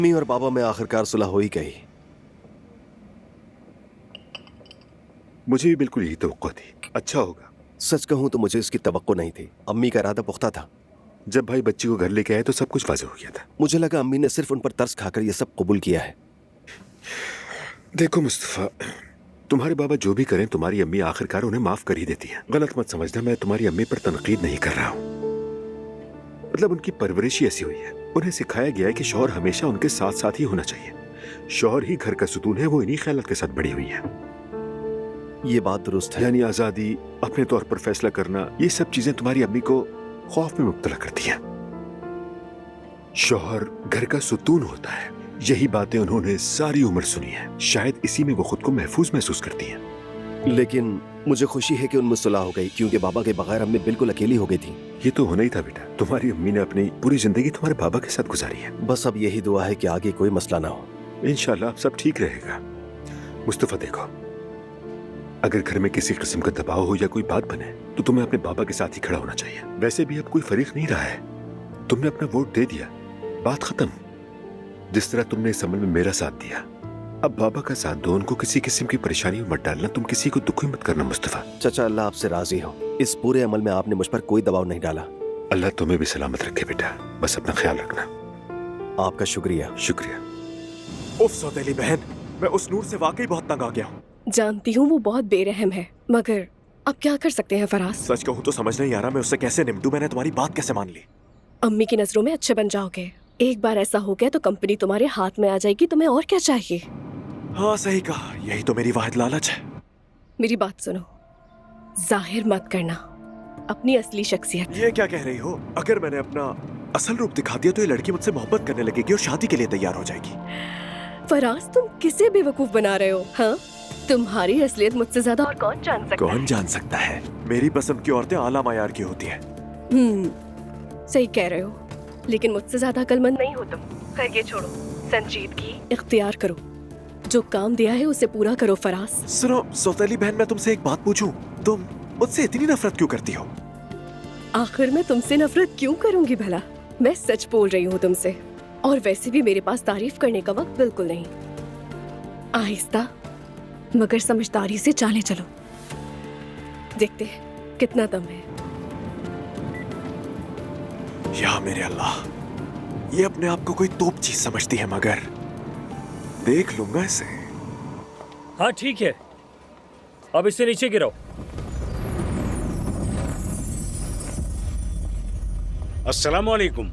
Mummy और पापा में आखिरकार सुलह हो ही गई। मुझे भी बिल्कुल यही तवक्को थी। अच्छा होगा। सच कहूं तो मुझे इसकी तवक्को नहीं थी। अम्मी का इरादा पुख्ता था। जब भाई बच्ची को घर लेके आए तो सब कुछ वाज़ेह हो गया था। मुझे लगा अम्मी ने सिर्फ उन पर तरस खाकर यह सब कबूल किया है। देखो मुस्तफा, तुम्हारे बाबा जो भी करें तुम्हारी अम्मी आखिरकार उन्हें माफ कर ही देती है। गलत मत समझना, मैं तुम्हारी अम्मी पर तनकीद नहीं कर रहा हूँ। मतलब उनकी परवरिश ही ऐसी हुई है। उन्हें सिखाया गया है कि शौहर हमेशा उनके साथ साथ ही होना चाहिए। शौहर ही घर का सुतून है। वो इन्हीं ख्यालात के साथ बड़ी हुई है। ये बात दुरुस्त है। यानी आजादी, अपने तौर पर फैसला करना, ये सब चीजें तुम्हारी अम्मी को खौफ में मुब्तला करती हैं। शौहर घर का सुतून होता है। यही बातें उन्होंने सारी उम्र सुनी है। शायद इसी में वो खुद को महफूज महसूस करती हैं। लेकिन मुझे खुशी है कि उनमें सुलह हो गई, क्योंकि बाबा के बगैर अम्मी बिल्कुल अकेली हो गई थी। ये तो होना ही था बेटा। तुम्हारी अम्मी ने अपनी पूरी जिंदगी तुम्हारे बाबा के साथ गुजारी है। बस अब यही दुआ है कि आगे कोई मसला ना हो। इंशाल्लाह सब ठीक रहेगा। मुस्तफा देखो, अगर घर में किसी किस्म का दबाव हो या कोई बात बने तो तुम्हें अपने बाबा के साथ ही खड़ा होना चाहिए। वैसे भी अब कोई फरीक नहीं रहा है। तुमने अपना वोट दे दिया, बात खत्म। जिस तरह तुमने इस अमल में मेरा साथ दिया, अब बाबा का साथ दो। उनको किसी किस्म की परेशानी में मत डालना। तुम किसी को दुखी मत करना मुस्तफा। चाचा, अल्लाह आपसे राजी हो। इस पूरे अमल में आपने मुझ पर कोई दबाव नहीं डाला। अल्लाह तुम्हें भी सलामत रखे बेटा। बस अपना ख्याल रखना। आपका शुक्रिया। शुक्रिया। उफ सौतेली बहन, मैं उस नूर से वाकई बहुत तंग आ गया हूँ। जानती हूँ वो बहुत बेरहम है, मगर अब क्या कर सकते हैं फराज। सच कहूँ तो समझ नहीं आ रहा मैं उससे कैसे निपटूं। मैंने तुम्हारी बात कैसे मान ली? अम्मी की नजरों में अच्छे बन जाओगे। एक बार ऐसा हो गया तो कंपनी तुम्हारे हाथ में आ जाएगी। तुम्हें और क्या चाहिए? हाँ सही कहा, यही तो मेरी वाहिद लालच है। मेरी बात सुनो, जाहिर मत करना अपनी असली शख्सियत। ये क्या कह रही हो? अगर मैंने अपना असल रूप दिखा दिया तो ये लड़की मुझसे मोहब्बत करने लगेगी और शादी के लिए तैयार हो जाएगी। फराज, तुम किसे बेवकूफ बना रहे हो? हाँ, तुम्हारी असलियत मुझसे ज्यादा और कौन जान सकता है? कौन जान सकता है? मेरी पसंद की औरतें आला मायार की होती है। सही कह रहे हो, लेकिन मुझसे ज्यादा अक्लमंद नहीं हो तुम। खैर ये छोड़ो, संजीदगी इख्तियार करो। जो काम दिया है उसे पूरा करो फराज। सुनो सौतेली बहन, मैं तुमसे एक बात पूछूं? तुम मुझसे इतनी नफरत क्यों करती हो? आखिर मैं तुमसे नफरत क्यों करूंगी भला? मैं सच बोल रही हूँ तुमसे। और वैसे भी मेरे पास तारीफ करने का वक्त बिल्कुल नहीं। आहिस्ता मगर समझदारी से चाले चलो। देखते हैं कितना दम है। या मेरे अल्लाह, ये अपने आप को कोई तोप चीज समझती है, मगर देख लूंगा इसे। हाँ ठीक है, अब इसे नीचे गिराओ। अस्सलाम वालेकुम।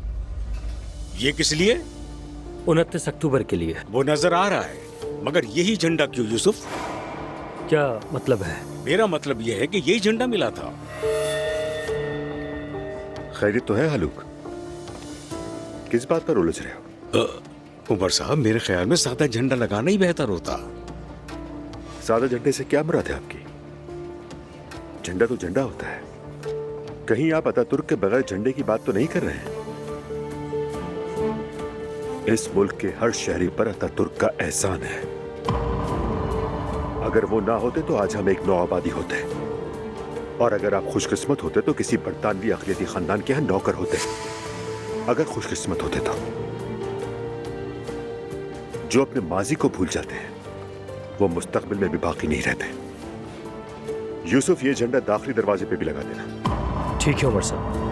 ये किस लिए? 29 अक्टूबर के लिए। वो नजर आ रहा है, मगर यही झंडा क्यों यूसुफ? क्या मतलब है? मेरा मतलब यह है कि यही झंडा मिला था। खैरियत तो है हलूक? किस बात पर उलझ रहे हो? उमर साहब, मेरे ख्याल में सादा झंडा लगाना ही बेहतर होता। सादा झंडे से क्या मुराद है आपकी? झंडा तो झंडा होता है। कहीं आप अतातुर्क के बगैर झंडे की बात तो नहीं कर रहे हैं? इस मुल्क के हर शहरी पर अतातुर्क का एहसान है। अगर वो ना होते तो आज हम एक नौआबादी होते, और अगर आप खुशकिस्मत होते तो किसी बरतानवी अक़लियती खानदान के यहाँ नौकर होते। अगर खुशकिस्मत होते तो। जो अपने माजी को भूल जाते हैं वो मुस्तकबिल में भी बाकी नहीं रहते। यूसुफ, ये झंडा दाखिली दरवाजे पे भी लगा देना। ठीक है उमर साहब।